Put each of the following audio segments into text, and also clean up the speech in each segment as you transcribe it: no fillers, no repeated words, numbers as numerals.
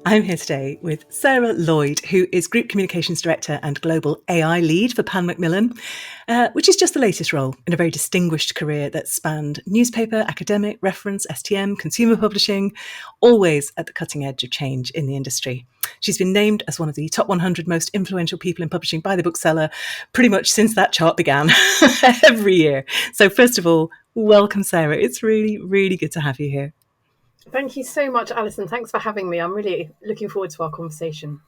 I'm here today with Sara Lloyd, who is Group Communications Director and Global AI Lead for Pan Macmillan, which is just the latest role in a very distinguished career that spanned newspaper, academic, reference, STM, consumer publishing, always at the cutting edge of change in the industry. She's been named as one of the top 100 most influential people in publishing by the bookseller pretty much since that chart began every year. So first of all, welcome, Sara. It's really, really good to have you here. Thank you so much, Alison. Thanks for having me. I'm really looking forward to our conversation.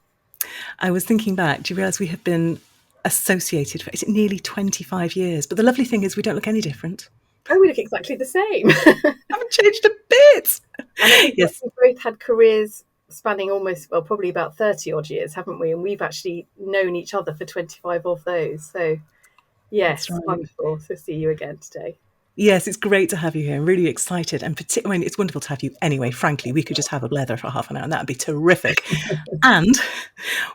I was thinking back, do you realise we have been associated for nearly 25 years? But the lovely thing is we don't look any different. Oh, we look exactly the same. Haven't changed a bit. Yes. We've both had careers spanning probably about 30 odd years, haven't we? And we've actually known each other for 25 of those. So, yes, right. Wonderful to see you again today. Yes, it's great to have you here. I'm really excited. And it's wonderful to have you anyway. Frankly, we could just have a blether for half an hour and that would be terrific. And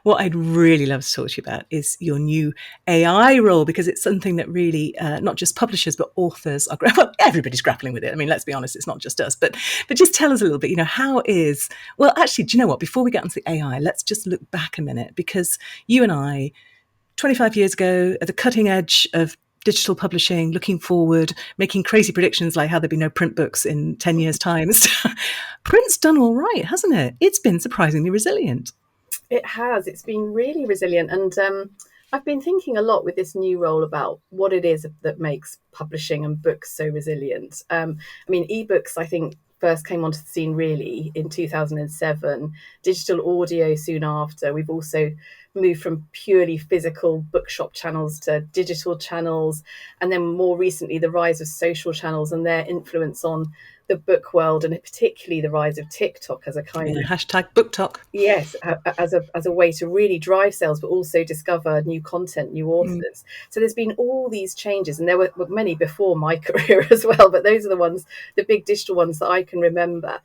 what I'd really love to talk to you about is your new AI role, because it's something that really, not just publishers, but authors are, everybody's grappling with it. I mean, let's be honest, it's not just us, but just tell us a little bit, actually, do you know what? Before we get onto the AI, let's just look back a minute, because you and I, 25 years ago, at the cutting edge of digital publishing, looking forward, making crazy predictions like how there'd be no print books in 10 years' time. Print's done all right, hasn't it? It's been surprisingly resilient. It has. It's been really resilient. And I've been thinking a lot with this new role about what it is that makes publishing and books so resilient. Ebooks, I think, first came onto the scene really in 2007, digital audio soon after. We've also moved from purely physical bookshop channels to digital channels, and then more recently the rise of social channels and their influence on the book world, and particularly the rise of TikTok as a kind of hashtag BookTok. Yes, as a way to really drive sales, but also discover new content, new authors. So there's been all these changes, and there were many before my career as well, but those are the big digital ones that I can remember.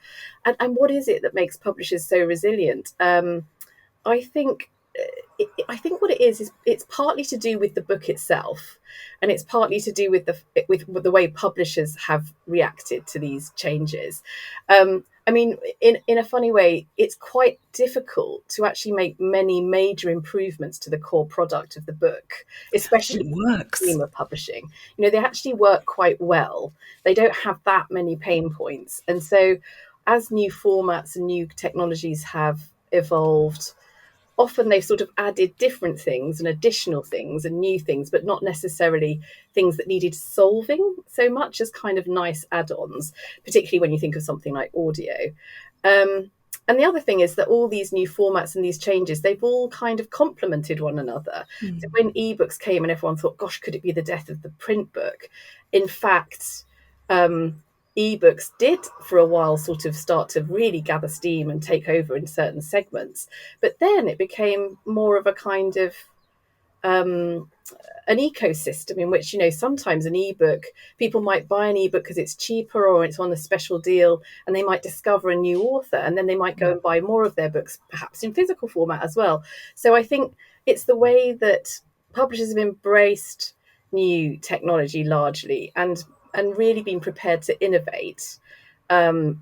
And what is it that makes publishers so resilient? I think what it is it's partly to do with the book itself, and it's partly to do with the way publishers have reacted to these changes. In a funny way, it's quite difficult to actually make many major improvements to the core product of the book, especially in the theme of publishing. They actually work quite well. They don't have that many pain points. And so as new formats and new technologies have evolved, often they've sort of added different things and additional things and new things, but not necessarily things that needed solving so much as kind of nice add-ons, particularly when you think of something like audio. And the other thing is that all these new formats and these changes, they've all kind of complemented one another. So when ebooks came and everyone thought, gosh, could it be the death of the print book? In fact, ebooks did for a while sort of start to really gather steam and take over in certain segments. But then it became more of a kind of an ecosystem in which, sometimes an ebook, people might buy an ebook because it's cheaper or it's on a special deal, and they might discover a new author, and then they might go and buy more of their books, perhaps in physical format as well. So I think it's the way that publishers have embraced new technology largely and really been prepared to innovate and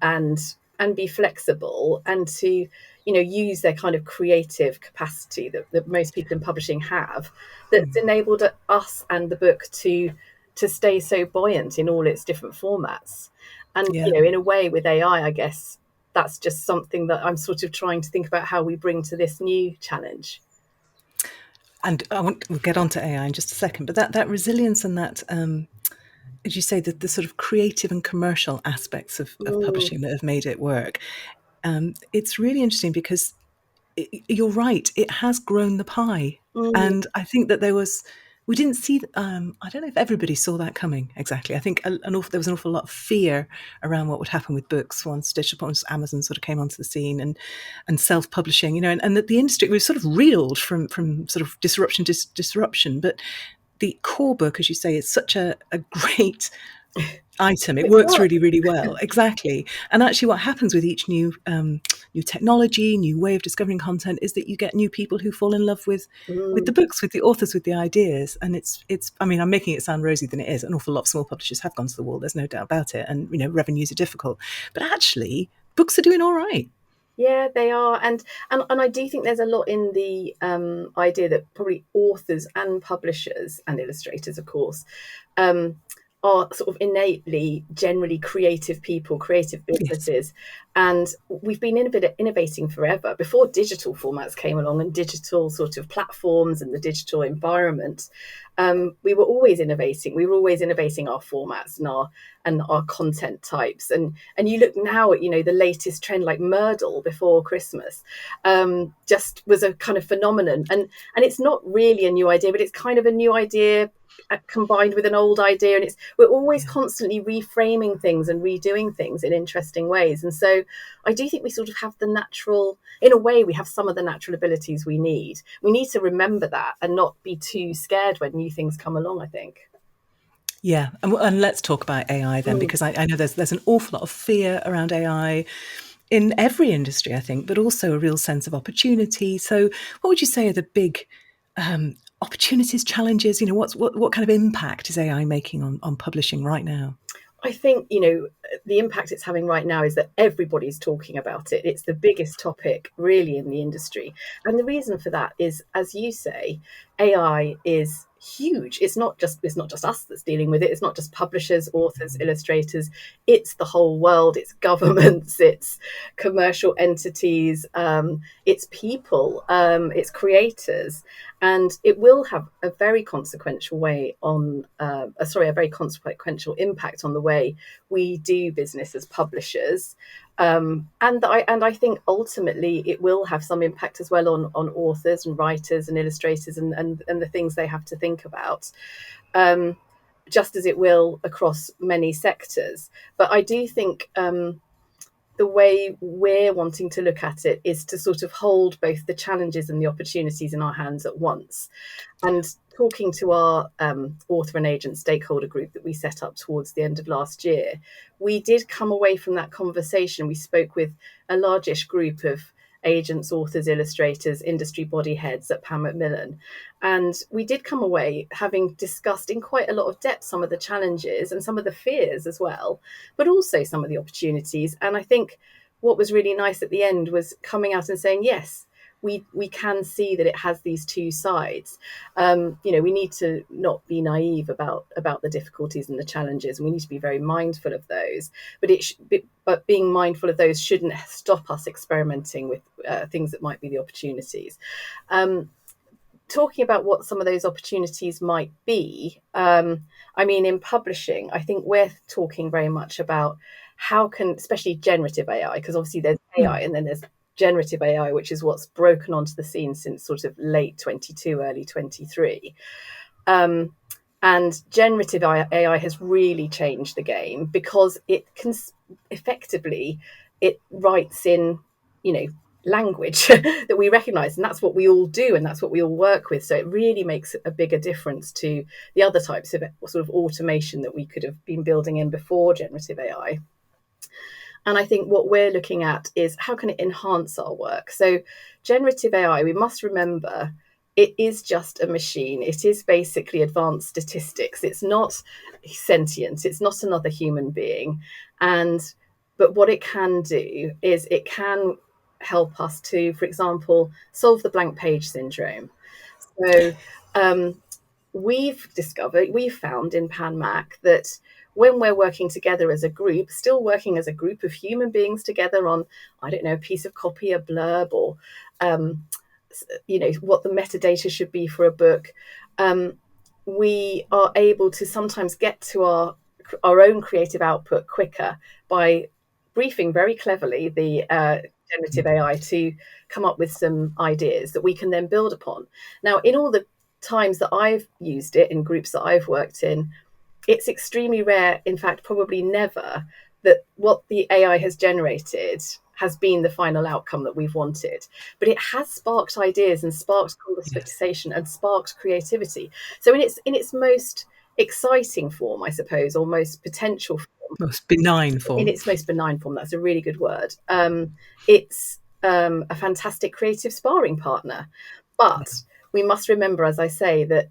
be flexible and to use their kind of creative capacity that most people in publishing have, that's enabled us and the book to stay so buoyant in all its different formats. And in a way with AI, I guess that's just something that I'm sort of trying to think about how we bring to this new challenge. And we'll get on to AI in just a second, but that resilience and that as you say, the sort of creative and commercial aspects of publishing that have made it work. It's really interesting because you're right, it has grown the pie. And I think that we didn't see, I don't know if everybody saw that coming exactly. I think there was an awful lot of fear around what would happen with books once Amazon sort of came onto the scene and self-publishing, and that the industry was sort of reeled from sort of disruption to disruption. But the core book, as you say, is such a great item. It works really, really well. Exactly. And actually what happens with each new technology, new way of discovering content, is that you get new people who fall in love with the books, with the authors, with the ideas. And it's I'm making it sound rosy than it is. An awful lot of small publishers have gone to the wall. There's no doubt about it. And, revenues are difficult. But actually, books are doing all right. Yeah, they are, and I do think there's a lot in the idea that probably authors and publishers and illustrators, of course, um, are sort of innately, generally creative people, creative Yes. businesses, and we've been innovating forever. Before digital formats came along and digital sort of platforms and the digital environment, we were always innovating. We were always innovating our formats and our content types. And you look now at, the latest trend like Myrtle before Christmas, just was a kind of phenomenon. And it's not really a new idea, but it's kind of a new idea combined with an old idea, and we're always Yeah. constantly reframing things and redoing things in interesting ways. And so I do think we sort of have the natural, in a way, we have some of the natural abilities we need to remember that and not be too scared when new things come along, I think. Yeah, and let's talk about AI then, Mm. because I know there's an awful lot of fear around AI in every industry, I think, but also a real sense of opportunity. So, what would you say are the big opportunities, challenges? What kind of impact is AI making on publishing right now? I think, the impact it's having right now is that everybody's talking about it. It's the biggest topic really in the industry. And the reason for that is, as you say, AI is huge. It's not just us that's dealing with it. It's not just publishers, authors, illustrators. It's the whole world. It's governments, it's commercial entities, it's people, it's creators, and it will have a very consequential way on a very consequential impact on the way we do business as publishers. And I think ultimately it will have some impact as well on authors and writers and illustrators and the things they have to think about, um, just as it will across many sectors. But I do think the way we're wanting to look at it is to sort of hold both the challenges and the opportunities in our hands at once. And talking to our author and agent stakeholder group that we set up towards the end of last year, we did come away from that conversation. We spoke with a largish group of agents, authors, illustrators, industry body heads at Pan Macmillan. And we did come away having discussed in quite a lot of depth some of the challenges and some of the fears as well, but also some of the opportunities. And I think what was really nice at the end was coming out and saying, yes, we can see that it has these two sides. We need to not be naive about the difficulties and the challenges, and we need to be very mindful of those. But being mindful of those shouldn't stop us experimenting with things that might be the opportunities. Talking about what some of those opportunities might be, I mean, in publishing, I think we're talking very much about how can, especially generative AI, because obviously there's AI Mm. and then there's generative AI, which is what's broken onto the scene since sort of late 22, early 23. Um, and generative AI has really changed the game because it can effectively, it writes in, language that we recognize, and that's what we all do and that's what we all work with. So it really makes a bigger difference to the other types of sort of automation that we could have been building in before generative AI. And I think what we're looking at is how can it enhance our work. So generative AI, we must remember, it is just a machine. It is basically advanced statistics. It's not sentient. It's not another human being. And but what it can do is it can help us to, for example, solve the blank page syndrome. So um, we've found in Pan Mac that when we're working together as a group, still working as a group of human beings together on, I don't know, a piece of copy, a blurb, or um, what the metadata should be for a book, um, we are able to sometimes get to our own creative output quicker by briefing very cleverly the generative AI to come up with some ideas that we can then build upon. Now, in all the times that I've used it in groups that I've worked in, it's extremely rare, in fact, probably never, that what the AI has generated has been the final outcome that we've wanted. But it has sparked ideas and sparked Yes. conversation and sparked creativity. So in its most exciting form, I suppose, or most potential form, Most benign in form. its most benign form, that's a really good word. It's a fantastic creative sparring partner. But we must remember, as I say, that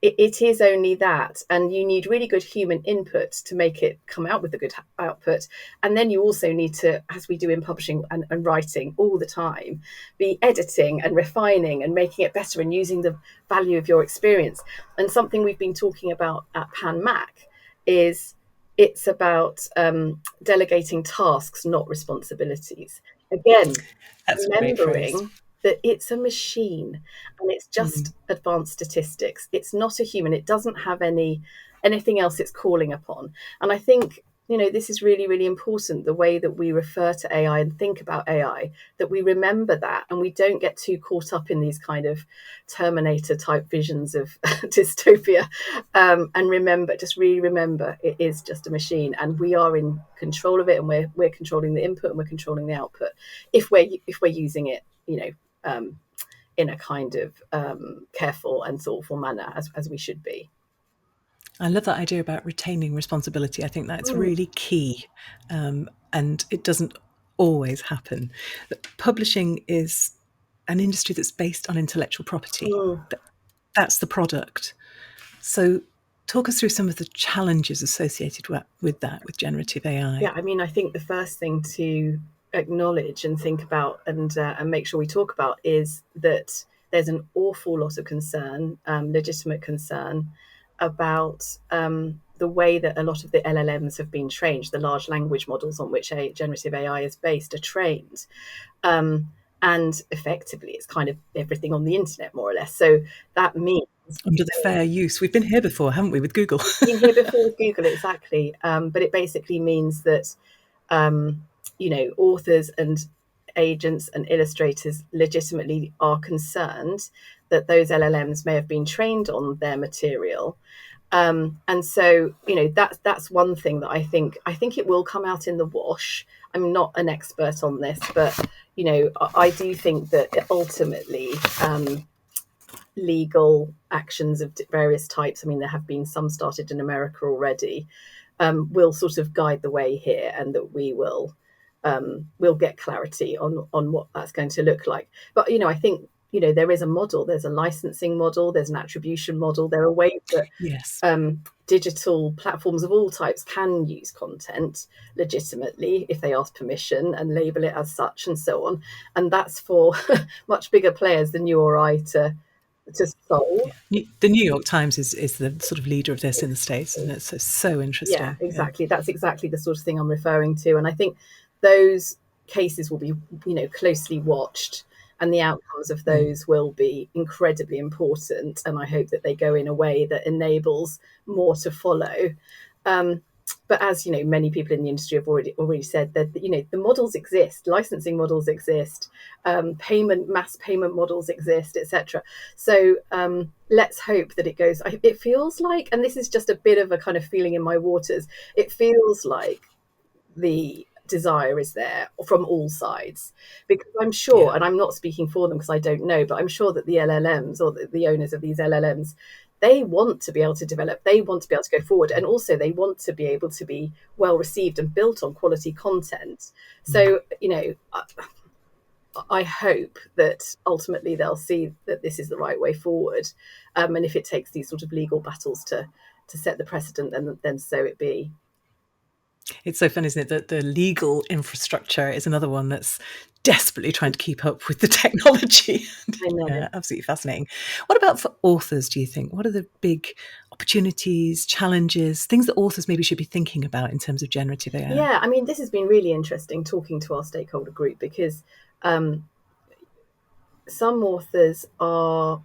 it is only that, and you need really good human input to make it come out with a good output. And then you also need to, as we do in publishing and writing all the time, be editing and refining and making it better and using the value of your experience. And something we've been talking about at Pan Mac is it's about delegating tasks, not responsibilities. Again, That's a great phrase. remembering that it's a machine and it's Mm. just advanced statistics. It's not a human. It doesn't have anything else it's calling upon. And I think, this is really, really important, the way that we refer to AI and think about AI, that we remember that and we don't get too caught up in these kind of Terminator type visions of dystopia. And just really remember, it is just a machine and we are in control of it, and we're controlling the input and we're controlling the output if we're using it, in a kind of careful and thoughtful manner, as we should be. I love that idea about retaining responsibility. I think that's Mm, really key. And it doesn't always happen. Publishing is an industry that's based on intellectual property. mm. That's the product. So, talk us through some of the challenges associated with that, with generative Yeah, AI. I mean, I think the first thing to acknowledge and think about and make sure we talk about is that there's an awful lot of concern, legitimate concern, about the way that a lot of the LLMs have been trained, the large language models on which generative AI is based, are trained. Um, and effectively, it's kind of everything on the internet, more or less. So that means Under the fair use. We've been here before, haven't we, with Google? been here before with Google, exactly. But it basically means that authors and agents and illustrators legitimately are concerned that those LLMs may have been trained on their material. And so, that's one thing that I think it will come out in the wash. I'm not an expert on this, but I do think that ultimately, legal actions of various types, I mean, there have been some started in America already, will sort of guide the way here, and that we'll get clarity on what that's going to look like. But I think there is a model. There's a licensing model. There's an attribution model. There are ways that Yes. digital platforms of all types can use content legitimately if they ask permission and label it as such and so on. And that's for much bigger players than you or I to solve. Yeah. The New York Times is the sort of leader of this in the States, isn't it? So Yeah, interesting. Yeah. exactly. That's exactly the sort of thing I'm referring to. And I think those cases will be, closely watched, and the outcomes of Mm. those will be incredibly important. And I hope that they go in a way that enables more to follow. Um, but as many people in the industry have already said, that the models exist, licensing models exist, mass payment models exist, etc. So let's hope that it goes. It feels like, and this is just a bit of a kind of feeling in my waters, it feels like the desire is there from all sides, because I'm Yeah. sure, and I'm not speaking for them because I don't know, but I'm sure that the LLMs, or the owners of these LLMs, they want to be able to develop, they want to be able to go forward, and also they want to be able to be well received and built on quality content. Mm. So I hope that ultimately they'll see that this is the right way forward, and if it takes these sort of legal battles to set the precedent, then so it be. It's so fun, isn't it, that the legal infrastructure is another one that's desperately trying to keep up with the technology. I know. Yeah, absolutely fascinating. What about for authors, do you think? What are the big opportunities, challenges, things that authors maybe should be thinking about in terms of generative AI? Yeah, I mean, this has been really interesting talking to our stakeholder group, because um, some authors are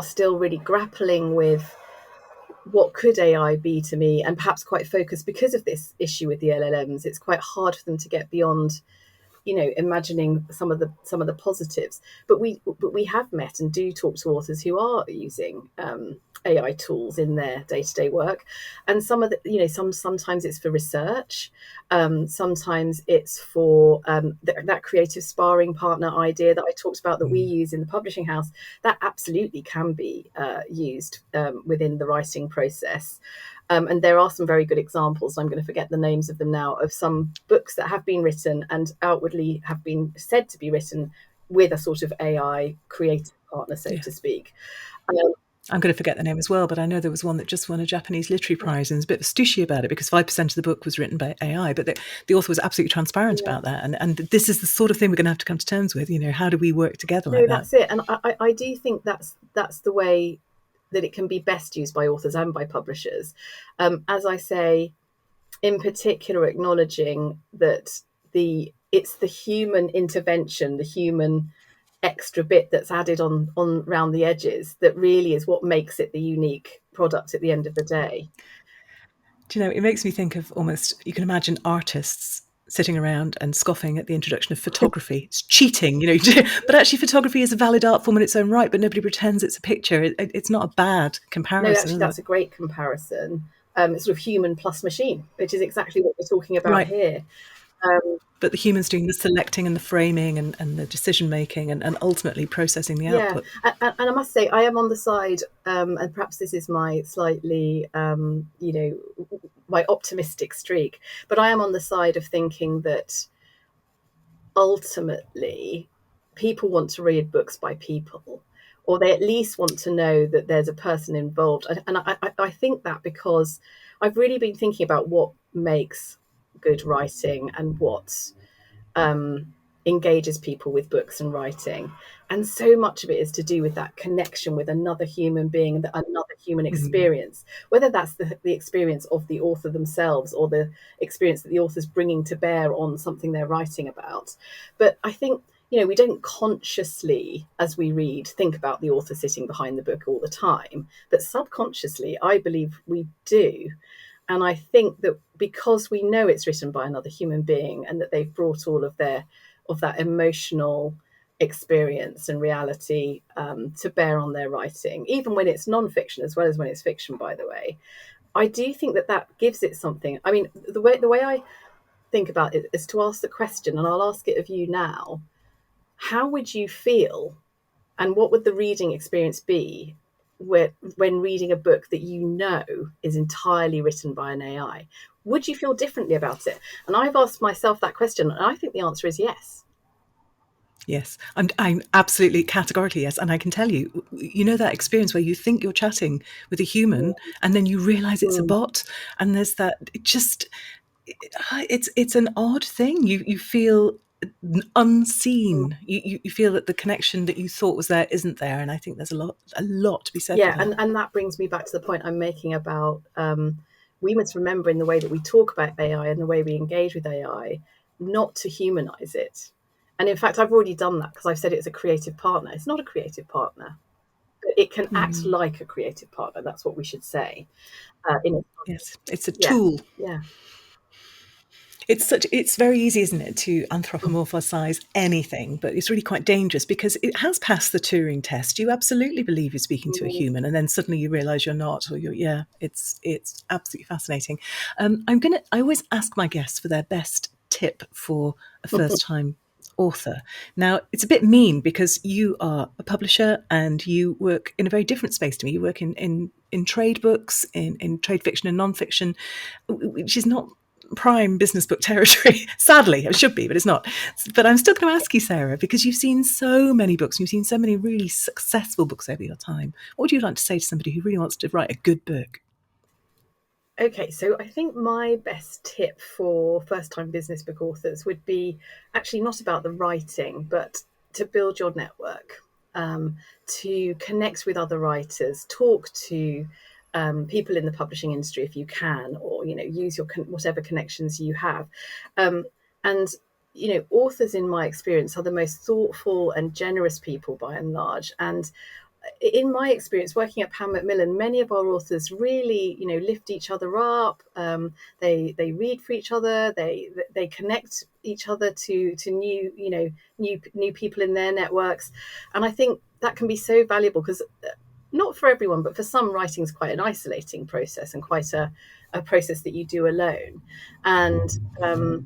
still really grappling with what could AI be to me, and perhaps quite focused because of this issue with the LLMs. It's quite hard for them to get beyond imagining some of the positives. But we have met and do talk to authors who are using AI tools in their day-to-day work, and some of the sometimes it's for research, sometimes it's for that creative sparring partner idea that I talked about, that we Mm. use in the publishing house. That absolutely can be used within the writing process. And there are some very good examples. I'm going to forget the names of them now, of some books that have been written and outwardly have been said to be written with a sort of AI creative partner, so Yeah. to speak. I'm going to forget the name as well, but I know there was one that just won a Japanese literary prize and was a bit stushy about it because 5% of the book was written by AI, but the author was absolutely transparent Yeah. about that. And this is the sort of thing we're going to have to come to terms with. How do we work together like No, that? that's it. And I do think that's the way that it can be best used by authors and by publishers. As I say, in particular, acknowledging that it's the human intervention, the human extra bit that's added on around the edges that really is what makes it the unique product at the end of the day. Do you know, it makes me think of almost, you can imagine artists sitting around and scoffing at the introduction of photography. It's cheating, but actually photography is a valid art form in its own right, but nobody pretends it's a picture. It's not a bad No, comparison, actually, is it? that's a great comparison. It's sort of human plus machine, which is exactly what we're talking about Right. here. Um, But the humans doing the selecting and the framing and the decision making and ultimately processing the Yeah, output. and I must say, I am on the side, and perhaps this is my slightly, my optimistic streak, but I am on the side of thinking that ultimately people want to read books by people, or they at least want to know that there's a person involved. And I think that because I've really been thinking about what makes good writing and what um, engages people with books and writing. And so much of it is to do with that connection with another human being and another human Mm. experience, whether that's the experience of the author themselves or the experience that the author's bringing to bear on something they're writing about. But I think, we don't consciously, as we read, think about the author sitting behind the book all the time. But subconsciously, I believe we do. And I think that because we know it's written by another human being and that they've brought all of that emotional experience and reality to bear on their writing, even when it's non-fiction as well as when it's fiction, by the way, I do think that gives it something. I mean, the way I think about it is to ask the question, and I'll ask it of you now: how would you feel, and what would the reading experience be when reading a book that is entirely written by an AI? Would you feel differently about it? And I've asked myself that question, and I think the answer is yes. Yes, I'm absolutely categorically yes. And I can tell you, that experience where you think you're chatting with a human and then you realize it's a Mm. bot. And there's that, it's an odd thing. You feel unseen. You feel that the connection that you thought was there isn't there. And I think there's a lot to be said for Yeah, that. and that brings me back to the point I'm making about we must remember in the way that we talk about AI and the way we engage with AI, not to humanize it. And in fact, I've already done that because I've said it's a creative partner. It's not a creative partner, but it can act Mm, like a creative partner. That's what we should say. In its yes, it's a Yeah, tool. yeah. It's very easy, isn't it, to anthropomorphize anything, but it's really quite dangerous because it has passed the Turing test. You absolutely believe you're speaking to a Mm. human, and then suddenly you realize you're not, or yeah, it's absolutely fascinating. I always ask my guests for their best tip for a first time author. Now, it's a bit mean because you are a publisher and you work in a very different space to me. You work in trade books, in trade fiction and nonfiction, which is not prime business book territory. Sadly, it should be, but it's not. But I'm still going to ask you, Sarah, because you've seen so many books, and you've seen so many really successful books over your time. What would you like to say to somebody who really wants to write a good book? Okay, so I think my best tip for first time business book authors would be actually not about the writing, but to build your network, to connect with other writers, talk to people in the publishing industry if you can, or use your whatever connections you have. Um, and authors, in my experience, are the most thoughtful and generous people by and large. And in my experience working at Pan Macmillan, many of our authors really, lift each other up. They read for each other. They connect each other to new, new people in their networks, and I think that can be so valuable because not for everyone, but for some, writing is quite an isolating process and quite a process that you do alone, and um,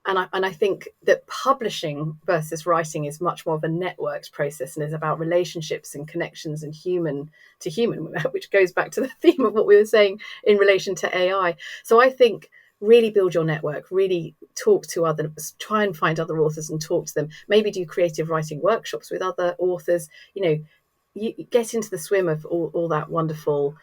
and I think that publishing versus writing is much more of a networked process and is about relationships and connections and human to human, which goes back to the theme of what we were saying in relation to AI. So I think really build your network, really talk to others, try and find other authors and talk to them. Maybe do creative writing workshops with other authors. you get into the swim of all that wonderful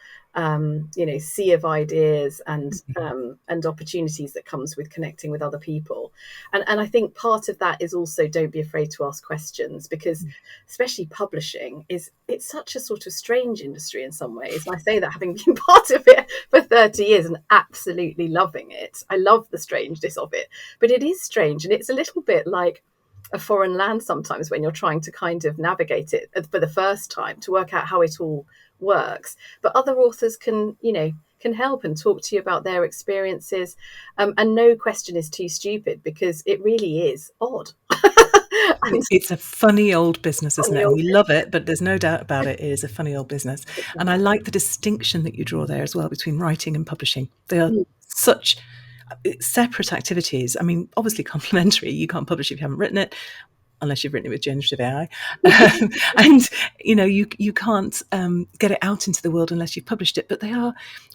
sea of ideas and opportunities that comes with connecting with other people. And I think part of that is also, don't be afraid to ask questions, because especially publishing it's such a sort of strange industry in some ways. And I say that having been part of it for 30 years and absolutely loving it. I love the strangeness of it, but it is strange, and it's a little bit like a foreign land sometimes when you're trying to kind of navigate it for the first time to work out how it all works. But other authors can help and talk to you about their experiences, and no question is too stupid, because it really is odd. And It's a funny old business, isn't funny it? And old we love it, but there's no doubt about it. It is a funny old business. And I business. like the distinction that you draw there as well between writing and publishing. They are Mm, such separate activities. I mean, obviously complementary. You can't publish if you haven't written it, unless you've written it with generative AI. And you can't get it out into the world unless you've published it. But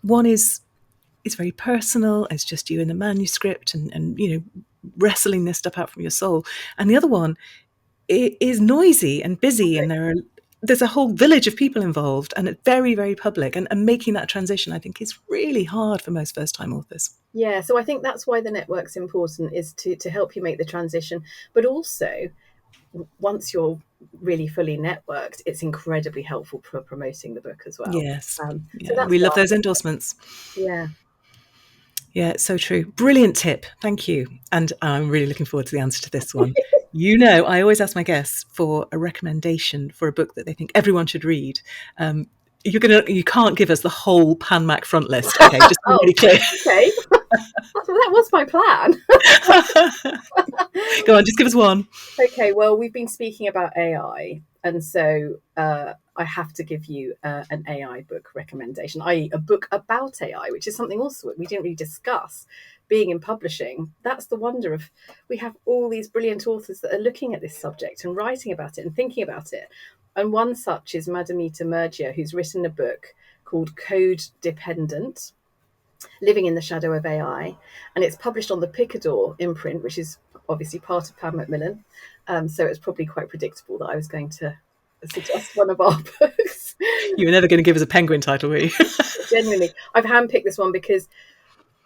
one is very personal. It's just you in the manuscript, and wrestling this stuff out from your soul. And the other one is noisy and busy, and there's a whole village of people involved, and it's very, very public. And making that transition, I think, is really hard for most first-time authors. yeah, so I think that's why the network's important, is to help you make the transition. But also, once you're really fully networked, it's incredibly helpful for promoting the book as well. Yes. So Yeah, that's we love why. those endorsements. Yeah. Yeah, it's so true. Brilliant tip. Thank you. And I'm really looking forward to the answer to this one. I always ask my guests for a recommendation for a book that they think everyone should read. You can't give us the whole Pan Mac front list. Okay, just be Oh, really clear. okay. That was my plan. Go on, just give us one. Okay, well, we've been speaking about AI, and so I have to give you an AI book recommendation, i.e., a book about AI, which is something also we didn't really discuss. Being in publishing, that's the wonder of, we have all these brilliant authors that are looking at this subject and writing about it and thinking about it. And one such is Madamita Murgia, who's written a book called Code Dependent: Living in the Shadow of AI, and it's published on the Picador imprint, which is obviously part of Pan Macmillan. So it's probably quite predictable that I was going to suggest one of our books. You were never going to give us a penguin title, were you? Genuinely, I've handpicked this one because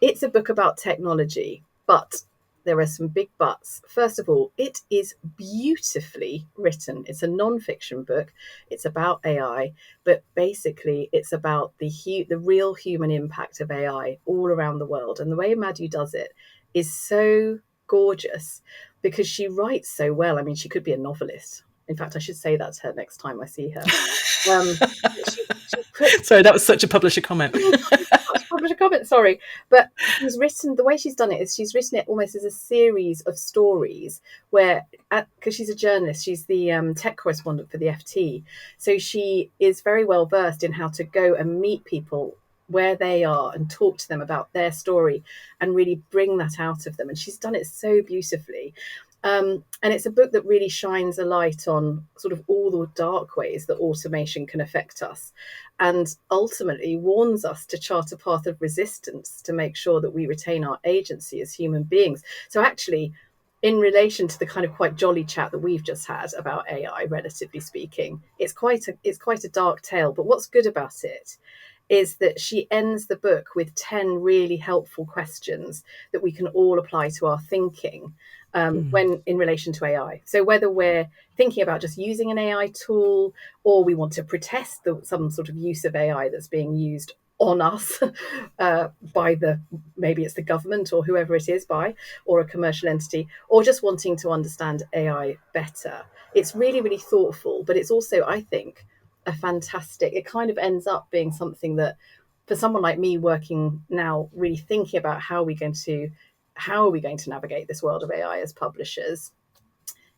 it's a book about technology, but there are some big buts. First of all, it is beautifully written. It's a non-fiction book. It's about AI, but basically it's about the real human impact of AI all around the world. And the way Madhu does it is so gorgeous, because she writes so well. I mean, she could be a novelist. In fact, I should say that to her next time I see her. She puts Sorry, that was such a publisher comment. publish a comment, sorry. But she's written, the way she's done it is she's written it almost as a series of stories where, because she's a journalist, she's the tech correspondent for the FT. So she is very well versed in how to go and meet people where they are and talk to them about their story and really bring that out of them. And she's done it so beautifully. And it's a book that really shines a light on sort of all the dark ways that automation can affect us, and ultimately warns us to chart a path of resistance to make sure that we retain our agency as human beings. So actually, in relation to the kind of quite jolly chat that we've just had about AI, relatively speaking, it's quite a dark tale. But what's good about it is that she ends the book with 10 really helpful questions that we can all apply to our thinking when in relation to AI. So whether we're thinking about just using an AI tool, or we want to protest some sort of use of AI that's being used on us by maybe it's the government or whoever it is, or a commercial entity, or just wanting to understand AI better. It's really, really thoughtful, but it's also, I think, it kind of ends up being something that, for someone like me working now, really thinking about how are we going to navigate this world of AI as publishers,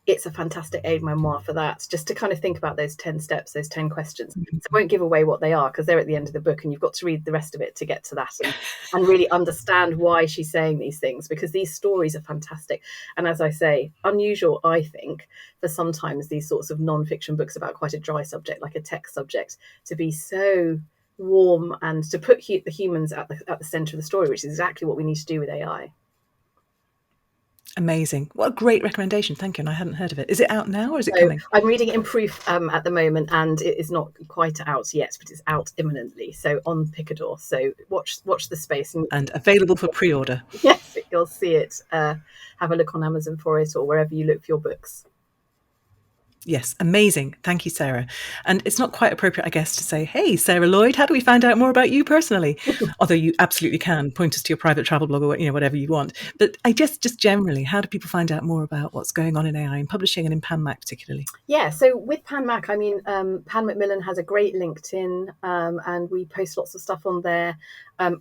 it's a fantastic aid memoir for that, just to kind of think about those 10 steps, those 10 questions. So I won't give away what they are, because they're at the end of the book and you've got to read the rest of it to get to that, and really understand why she's saying these things, because these stories are fantastic. And as I say, unusual, I think, for sometimes these sorts of non-fiction books about quite a dry subject like a tech subject to be so warm and to put the humans at the center of the story, which is exactly what we need to do with AI. Amazing. What a great recommendation. Thank you. And I hadn't heard of it. Is it out now or is it So coming? I'm reading it in proof at the moment, and it is not quite out yet, but it's out imminently. So on Picador. So watch the space, and And available for pre-order. yes, you'll see it. Have a look on Amazon for it, or wherever you look for your books. Yes, amazing. Thank you, Sarah. And it's not quite appropriate, I guess, to say, hey, Sara Lloyd, how do we find out more about you personally? Although you absolutely can point us to your private travel blog or whatever you want. But I guess just generally, how do people find out more about what's going on in AI in publishing and in Pan Mac particularly? Yeah, so with Pan Mac, I mean, Pan Macmillan has a great LinkedIn, and we post lots of stuff on there.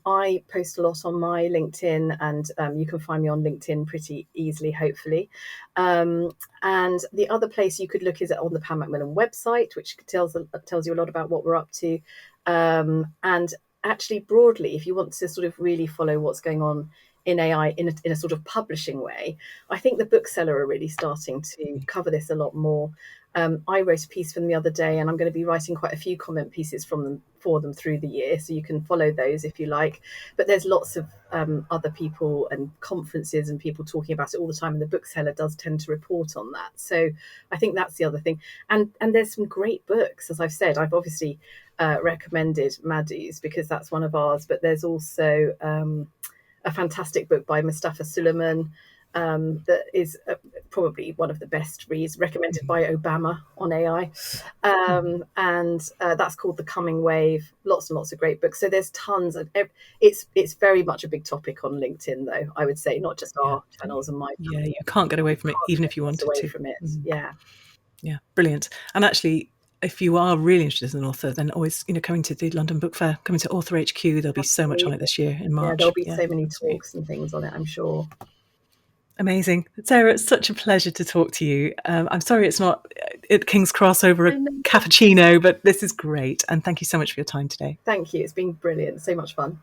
I post a lot on my LinkedIn, and you can find me on LinkedIn pretty easily, hopefully. And the other place you could look is on the Pan Macmillan website, which tells you a lot about what we're up to. And actually, broadly, if you want to sort of really follow what's going on in AI in a sort of publishing way, I think the bookseller are really starting to cover this a lot more. I wrote a piece for them the other day, and I'm going to be writing quite a few comment pieces for them through the year, so you can follow those if you like. But there's lots of other people and conferences and people talking about it all the time, and the bookseller does tend to report on that. So I think that's the other thing. And there's some great books, as I've said. I've obviously recommended Madhu's because that's one of ours, but there's also a fantastic book by Mustafa Suleiman that is probably one of the best reads, recommended by Obama on AI. And that's called The Coming Wave. Lots and lots of great books. So there's tons of it's very much a big topic on LinkedIn, though, I would say, not just Yeah. our channels and my Yeah, you can't get away from it, even if you channels wanted away to. from it. Mm. Yeah. Yeah, brilliant. And actually, if you are really interested as an author, then always, coming to the London Book Fair, coming to Author HQ, there'll be so much on Absolutely. it this year in Yeah, there'll March. be Yeah, so many absolutely. talks and things on it, I'm sure. Amazing. Sarah, it's such a pleasure to talk to you. I'm sorry it's not at King's Cross over a I know. cappuccino, but this is great. And thank you so much for your time today. Thank you. It's been brilliant. So much fun.